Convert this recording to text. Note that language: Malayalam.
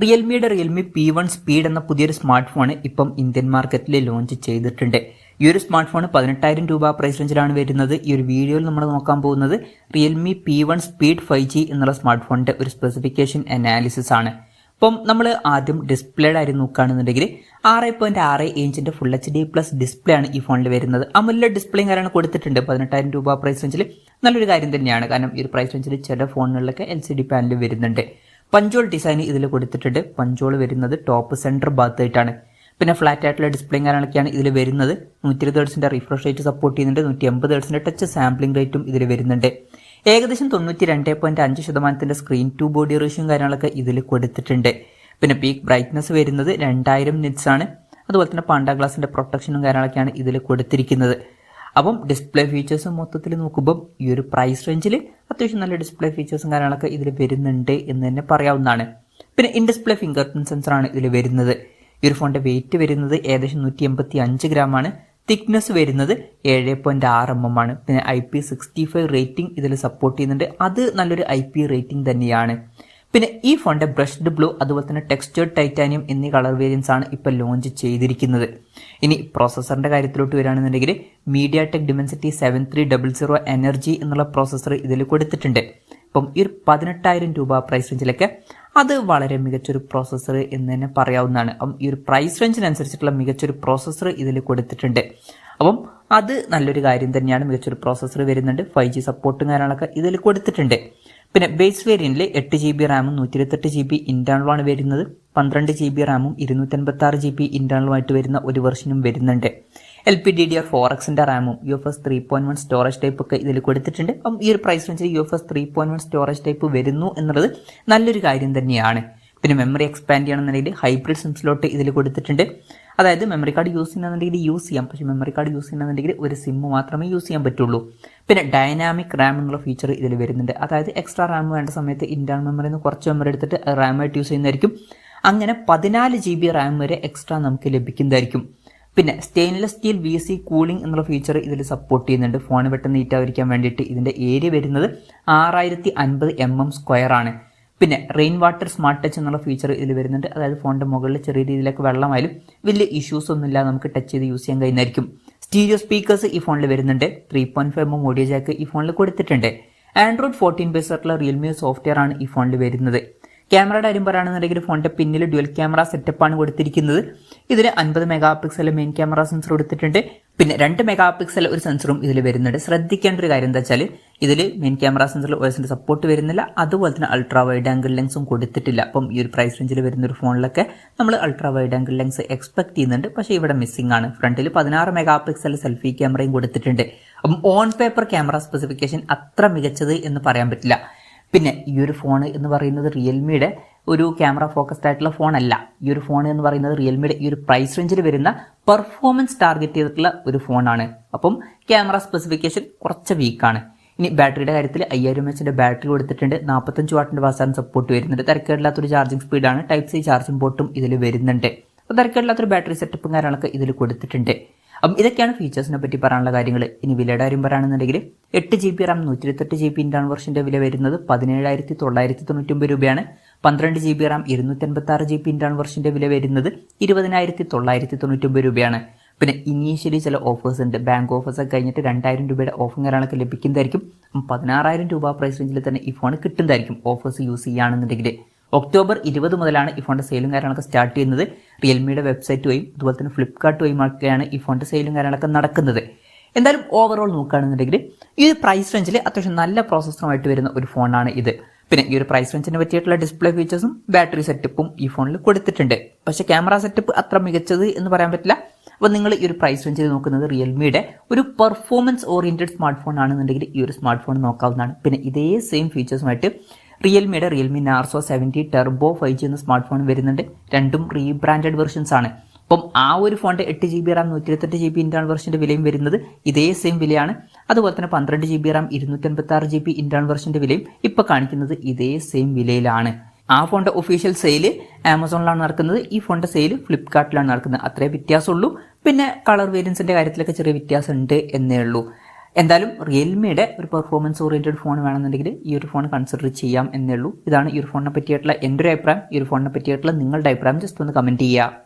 റിയൽമിയുടെ റിയൽമി P1 സ്പീഡ് എന്ന പുതിയൊരു സ്മാർട്ട് ഫോൺ ഇപ്പം ഇന്ത്യൻ മാർക്കറ്റിൽ ലോഞ്ച് ചെയ്തിട്ടുണ്ട്. ഈ ഒരു സ്മാർട്ട് ഫോൺ 18,000 രൂപ പ്രൈസ് റേഞ്ചിലാണ് വരുന്നത്. ഈ ഒരു വീഡിയോയിൽ നമ്മൾ നോക്കാൻ പോകുന്നത് റിയൽമി P1 സ്പീഡ് 5G എന്നുള്ള സ്മാർട്ട് ഫോണിന്റെ ഒരു സ്പെസിഫിക്കേഷൻ അനാലിസിസ് ആണ്. അപ്പം നമ്മൾ ആദ്യം ഡിസ്പ്ലേയുടെ കാര്യം നോക്കുകയാണെന്നുണ്ടെങ്കിൽ 6.6 ഇഞ്ചിന്റെ ഫുൾ HD+ ഡിസ്പ്ലേ ആണ് ഈ ഫോണിൽ വരുന്നത്. അമോലെഡ് ഡിസ്പ്ലേയും കാര്യമാണ് കൊടുത്തിട്ടുണ്ട്. 18,000 രൂപ പ്രൈസ് റേഞ്ചിൽ നല്ലൊരു കാര്യം തന്നെയാണ്. കാരണം ഈ ഒരു പ്രൈസ് റേഞ്ചിൽ ചില ഫോണുകളിലൊക്കെ LCD പാനൽ വരുന്നുണ്ട്. പഞ്ചോൾ ഡിസൈൻ ഇതിൽ കൊടുത്തിട്ടുണ്ട്. പഞ്ചോൾ വരുന്നത് ടോപ്പ് സെന്റർ ഭാഗത്തായിട്ടാണ്. പിന്നെ ഫ്ലാറ്റ് ആയിട്ടുള്ള ഡിസ്പ്ലേയും കാര്യങ്ങളൊക്കെയാണ് ഇതിൽ വരുന്നത്. 120 Hz റിഫ്രഷ് റേറ്റ് സപ്പോർട്ട് ചെയ്യുന്നുണ്ട്. 180 Hz ടച്ച് സാമ്പിളിംഗ് റേറ്റും ഇതിൽ വരുന്നുണ്ട്. ഏകദേശം 92.5% സ്ക്രീൻ ടു ബോഡി റേഷ്യോയും കാര്യങ്ങളൊക്കെ ഇതിൽ കൊടുത്തിട്ടുണ്ട്. പിന്നെ പീക്ക് ബ്രൈറ്റ്നസ് വരുന്നത് 2000 നിറ്റ്സ് ആണ്. അതുപോലെ തന്നെ പാണ്ട ഗ്ലാസിന്റെ പ്രൊട്ടക്ഷനും കാര്യങ്ങളൊക്കെയാണ് ഇതിൽ കൊടുത്തിരിക്കുന്നത്. അപ്പം ഡിസ്പ്ലേ ഫീച്ചേഴ്സ് മൊത്തത്തിൽ നോക്കുമ്പോൾ ഈ ഒരു പ്രൈസ് റേഞ്ചിൽ അത്യാവശ്യം നല്ല ഡിസ്പ്ലേ ഫീച്ചേഴ്സും കാര്യങ്ങളൊക്കെ ഇതിൽ വരുന്നുണ്ട് എന്ന് തന്നെ പറയാവുന്നതാണ്. പിന്നെ ഇൻ ഡിസ്പ്ലേ ഫിംഗർ പ്രിന്റ് സെൻസറാണ് ഇതിൽ വരുന്നത്. ഈ ഒരു ഫോണിന്റെ വെയിറ്റ് വരുന്നത് ഏകദേശം 185 ഗ്രാമാണ്. തിക്നെസ് വരുന്നത് 7.6 mm ആണ്. പിന്നെ IP65 റേറ്റിംഗ് ഇതിൽ സപ്പോർട്ട് ചെയ്യുന്നുണ്ട്. അത് നല്ലൊരു IP റേറ്റിംഗ് തന്നെയാണ്. പിന്നെ ഈ ഫോണിന്റെ ബ്രഷ്ഡ് ബ്ലൂ അതുപോലെ തന്നെ ടെക്സ്ചേർഡ് ടൈറ്റാനിയം എന്നീ കളർ വേരിയൻസ് ആണ് ഇപ്പോൾ ലോഞ്ച് ചെയ്തിരിക്കുന്നത്. ഇനി പ്രോസസ്സറിന്റെ കാര്യത്തിലോട്ട് വരികയാണെന്നുണ്ടെങ്കിൽ mediatek dimensity 7300 എനർജി എന്നുള്ള പ്രോസസ്സർ ഇതിൽ കൊടുത്തിട്ടുണ്ട്. ഇപ്പം ഈ ഒരു 18,000 രൂപ പ്രൈസ് റേഞ്ചിലൊക്കെ അത് വളരെ മികച്ചൊരു പ്രോസസ്സർ എന്ന് തന്നെ പറയാവുന്നതാണ്. അപ്പം ഈ ഒരു പ്രൈസ് റേഞ്ചിനനുസരിച്ചിട്ടുള്ള മികച്ചൊരു പ്രോസസ്സർ ഇതിൽ കൊടുത്തിട്ടുണ്ട്. അപ്പം അത് നല്ലൊരു കാര്യം തന്നെയാണ്. മികച്ചൊരു പ്രോസസ്സർ വരുന്നുണ്ട്. 5G സപ്പോർട്ടും കാര്യങ്ങളൊക്കെ ഇതിൽ കൊടുത്തിട്ടുണ്ട്. പിന്നെ ബേസ് വേരിയന്റിൽ 8 GB റാമും 128 GB ഇന്റേണലുമാണ് വരുന്നത്. 12 GB റാമും 256 GB ഇന്റേണലുമായിട്ട് വരുന്ന ഒരു വെർഷനും വരുന്നുണ്ട്. LPDDR4Xന്റെ റാമും UFS 3.1 സ്റ്റോറേജ് ടൈപ്പ് ഒക്കെ ഇതിൽ കൊടുത്തിട്ടുണ്ട്. അപ്പം ഈ ഒരു പ്രൈസ് റേഞ്ചിൽ UFS 3.1 സ്റ്റോറേജ് ടൈപ്പ് വരുന്നു എന്നുള്ളത് നല്ലൊരു കാര്യം തന്നെയാണ്. പിന്നെ മെമ്മറി എക്സ്പാൻഡ് ചെയ്യണമെന്നുണ്ടെങ്കിൽ ഹൈബ്രിഡ് സിം സ്ലോട്ട് ഇതിൽ കൊടുത്തിട്ടുണ്ട്. അതായത് മെമ്മറി കാർഡ് യൂസ് ചെയ്യണമെന്നുണ്ടെങ്കിൽ യൂസ് ചെയ്യാം. പക്ഷേ മെമ്മറി കാർഡ് യൂസ് ചെയ്യണമെന്നുണ്ടെങ്കിൽ ഒരു സിം മാത്രമേ യൂസ് ചെയ്യാൻ പറ്റുള്ളൂ. പിന്നെ ഡൈനാമിക് റാം എന്നുള്ള ഫീച്ചർ ഇതിൽ വരുന്നുണ്ട്. അതായത് എക്സ്ട്രാ റാം വേണ്ട സമയത്ത് ഇന്റേണൽ മെമ്മറിയിൽ നിന്ന് കുറച്ച് മെമ്മറി എടുത്തിട്ട് റാമായിട്ട് യൂസ് ചെയ്യുന്നതായിരിക്കും. അങ്ങനെ 14 GB റാം വരെ എക്സ്ട്രാ നമുക്ക് ലഭിക്കുന്നതായിരിക്കും. പിന്നെ സ്റ്റെയിൻലെസ് സ്റ്റീൽ VC കൂളിംഗ് എന്നുള്ള ഫീച്ചർ ഇതിൽ സപ്പോർട്ട് ചെയ്യുന്നുണ്ട്. ഫോൺ പെട്ടെന്ന് നീറ്റായിരിക്കാൻ വേണ്ടിയിട്ട്. ഇതിന്റെ ഏരിയ വരുന്നത് 6050 mm² ആണ്. പിന്നെ റെയിൻ വാട്ടർ സ്മാർട്ട് ടച്ച് എന്നുള്ള ഫീച്ചർ ഇതിൽ വരുന്നുണ്ട്. അതായത് ഫോണിന്റെ മുകളിൽ ചെറിയ രീതിയിലൊക്കെ വെള്ളമായാലും വലിയ ഇഷ്യൂസ് ഒന്നുമില്ല, നമുക്ക് ടച്ച് ചെയ്ത് യൂസ് ചെയ്യാൻ കഴിയുന്നതായിരിക്കും. സ്റ്റീരിയോ സ്പീക്കേഴ്സ് ഈ ഫോണിൽ വരുന്നുണ്ട്. 3.5 mm ഓഡിയോ ജാക്ക് ഈ ഫോണിൽ കൊടുത്തിട്ടുണ്ട്. Android 14 ബേസ് ആയിട്ടുള്ള റിയൽമി സോഫ്റ്റ്വെയർ ആണ് ഈ ഫോണിൽ വരുന്നത്. ക്യാമറയുടെ കാര്യം പറയുകയാണെന്നുണ്ടെങ്കിൽ ഫോണിന്റെ പിന്നിൽ ഡ്യുവൽ ക്യാമറ സെറ്റപ്പാണ് കൊടുത്തിരിക്കുന്നത്. ഇതിന് 50 MP മെയിൻ ക്യാമറ സെൻസർ കൊടുത്തിട്ടുണ്ട്. പിന്നെ 2 MP ഒരു സെൻസറും ഇതിൽ വരുന്നുണ്ട്. ശ്രദ്ധിക്കേണ്ട ഒരു കാര്യം എന്താ വെച്ചാൽ ഇതിൽ മെയിൻ ക്യാമറ സെൻസറിൽ OISന്റെ സപ്പോർട്ട് വരുന്നില്ല. അതുപോലെ തന്നെ അൾട്രാ വൈഡ് ആംഗിൾ ലെൻസും കൊടുത്തിട്ടില്ല. അപ്പം ഈ ഒരു പ്രൈസ് റേഞ്ചിൽ വരുന്ന ഒരു ഫോണിലൊക്കെ നമ്മൾ ultra wide angle lens expect ചെയ്യുന്നുണ്ട്. പക്ഷേ ഇവിടെ മിസ്സിംഗ് ആണ്. ഫ്രണ്ടിൽ 16 MP സെൽഫി ക്യാമറയും കൊടുത്തിട്ടുണ്ട്. അപ്പം ഓൺ പേപ്പർ ക്യാമറ സ്പെസിഫിക്കേഷൻ അത്ര മികച്ചത് എന്ന് പറയാൻ പറ്റില്ല. പിന്നെ ഈ ഒരു ഫോൺ എന്ന് പറയുന്നത് റിയൽമിയുടെ ഒരു ക്യാമറ ഫോക്കസ്ഡ് ആയിട്ടുള്ള ഫോൺ അല്ല. ഈ ഒരു ഫോൺ എന്ന് പറയുന്നത് റിയൽമിയുടെ ഈ ഒരു പ്രൈസ് റേഞ്ചിൽ വരുന്ന പെർഫോമൻസ് ടാർഗറ്റ് ചെയ്തിട്ടുള്ള ഒരു ഫോണാണ്. അപ്പം ക്യാമറ സ്പെസിഫിക്കേഷൻ കുറച്ച് വീക്കാണ്. ഇനി ബാറ്ററിയുടെ കാര്യത്തിൽ 5000 mAh ബാറ്ററി കൊടുത്തിട്ടുണ്ട്. 45 വാട്ടിന്റെ ഫാസ്റ്റ് സപ്പോർട്ട് വരുന്നുണ്ട്. തിരക്കേടില്ലാത്തൊരു ചാർജിംഗ് സ്പീഡാണ്. Type-C ചാർജിംഗ് പോർട്ടും ഇതിൽ വരുന്നുണ്ട്. അപ്പോൾ തിരക്കേടില്ലാത്തൊരു ബാറ്ററി സെറ്റപ്പും കാര്യങ്ങളൊക്കെ ഇതിൽ കൊടുത്തിട്ടുണ്ട്. അപ്പം ഇതൊക്കെയാണ് ഫീച്ചേഴ്സിനെ പറ്റി പറയാനുള്ള കാര്യങ്ങൾ. ഇനി വിലയുടെ കാര്യം പറയുകയാണെന്നുണ്ടെങ്കിൽ 8 GB റാം 128 GB ഇന്റേണൽ വെർഷന്റെ വില വരുന്നത് 17,999 രൂപയാണ്. 12 GB റാം 256 GB ഇന്റേണൽ വെർഷന്റെ വില വരുന്നത് 20,999 രൂപയാണ്. പിന്നെ ഇനീഷ്യലി ചില ഓഫേഴ്സ് ഉണ്ട്. ബാങ്ക് ഓഫേഴ്സ് ഒക്കെ കഴിഞ്ഞിട്ട് 2000 രൂപയുടെ ഓഫറും കാര്യങ്ങളൊക്കെ ലഭിക്കുന്നതായിരിക്കും. 16,000 രൂപ പ്രൈസ് റേഞ്ചിൽ തന്നെ ഈ ഫോൺ കിട്ടുന്നതായിരിക്കും ഓഫേഴ്സ് യൂസ് ചെയ്യുകയാണെന്നുണ്ടെങ്കിൽ. ഒക്ടോബർ 20 മുതലാണ് ഈ ഫോണിന്റെ സെയിലും കാര്യങ്ങളൊക്കെ സ്റ്റാർട്ട് ചെയ്യുന്നത്. റിയൽമിയുടെ വെബ്സൈറ്റ് വഴിയും അതുപോലെ തന്നെ ഫ്ലിപ്കാർട്ട് വഴിയൊക്കെയാണ് ഈ ഫോണിന്റെ സെയിലും കാര്യങ്ങളൊക്കെ നടക്കുന്നത്. എന്തായാലും ഓവറോൾ നോക്കുകയാണെന്നുണ്ടെങ്കിൽ ഈ ഒരു പ്രൈസ് റേഞ്ചിൽ അത്യാവശ്യം നല്ല പ്രോസസ്സറുമായിട്ട് വരുന്ന ഒരു ഫോണാണ് ഇത്. പിന്നെ ഈ ഒരു പ്രൈസ് റേഞ്ചിനെ പറ്റിയിട്ടുള്ള ഡിസ്പ്ലേ ഫീച്ചേഴ്സും ബാറ്ററി സെറ്റപ്പും ഈ ഫോണിൽ കൊടുത്തിട്ടുണ്ട്. പക്ഷേ ക്യാമറ സെറ്റപ്പ് അത്ര മികച്ചത് എന്ന് പറയാൻ പറ്റില്ല. അപ്പോൾ നിങ്ങൾ ഈ ഒരു പ്രൈസ് റേഞ്ചിൽ നോക്കുന്നത് റിയൽമിയുടെ ഒരു പെർഫോമൻസ് ഓറിയന്റഡ് സ്മാർട്ട് ഫോൺ ആണെന്നുണ്ടെങ്കിൽ ഈ ഒരു സ്മാർട്ട് ഫോൺ നോക്കാവുന്നതാണ്. പിന്നെ ഇതേ സെയിം ഫീച്ചേഴ്സുമായിട്ട് റിയൽമി നാർസോ 70 ടർബോ 5G എന്ന സ്മാർട്ട് ഫോൺ വരുന്നുണ്ട്. രണ്ടും റീബ്രാൻഡഡ് വെർഷൻസ് ആണ്. അപ്പം ആ ഒരു ഫോണിന്റെ 8 GB റാം 128 GB ഇന്റേണൽ വെർഷന്റെ വിലയും വരുന്നത് ഇതേ സെയിം വിലയാണ്. അതുപോലെ തന്നെ 12 GB റാം 256 GB ഇന്റേണൽ വെർഷന്റെ വിലയും ഇപ്പൊ കാണിക്കുന്നത് ഇതേ സെയിം വിലയിലാണ്. ആ ഫോണിന്റെ ഒഫീഷ്യൽ സെയിൽ ആമസോണിലാണ് നടക്കുന്നത്. ഈ ഫോണിന്റെ സെയിൽ ഫ്ലിപ്കാർട്ടിലാണ് നടക്കുന്നത്. അത്രേ വ്യത്യാസമുള്ളൂ. പിന്നെ കളർ വേരിയൻസിന്റെ കാര്യത്തിലൊക്കെ ചെറിയ വ്യത്യാസം ഉണ്ട് എന്നേ ഉള്ളൂ. എന്തായാലും റിയൽമിയുടെ ഒരു പെർഫോമൻസ് ഓറിയന്റഡ് ഫോൺ വേണമെന്നുണ്ടെങ്കിൽ ഈ ഒരു ഫോൺ കൺസിഡർ ചെയ്യാം എന്നേ ഉള്ളൂ. ഇതാണ് ഈ ഒരു ഫോണിനെ പറ്റിയിട്ടുള്ള എൻ്റെ ഒരു അഭിപ്രായം. ഈ ഒരു ഫോണിനെ പറ്റിയിട്ടുള്ള നിങ്ങളുടെ അഭിപ്രായം ജസ്റ്റ് ഒന്ന് കമൻറ്റ് ചെയ്യുക.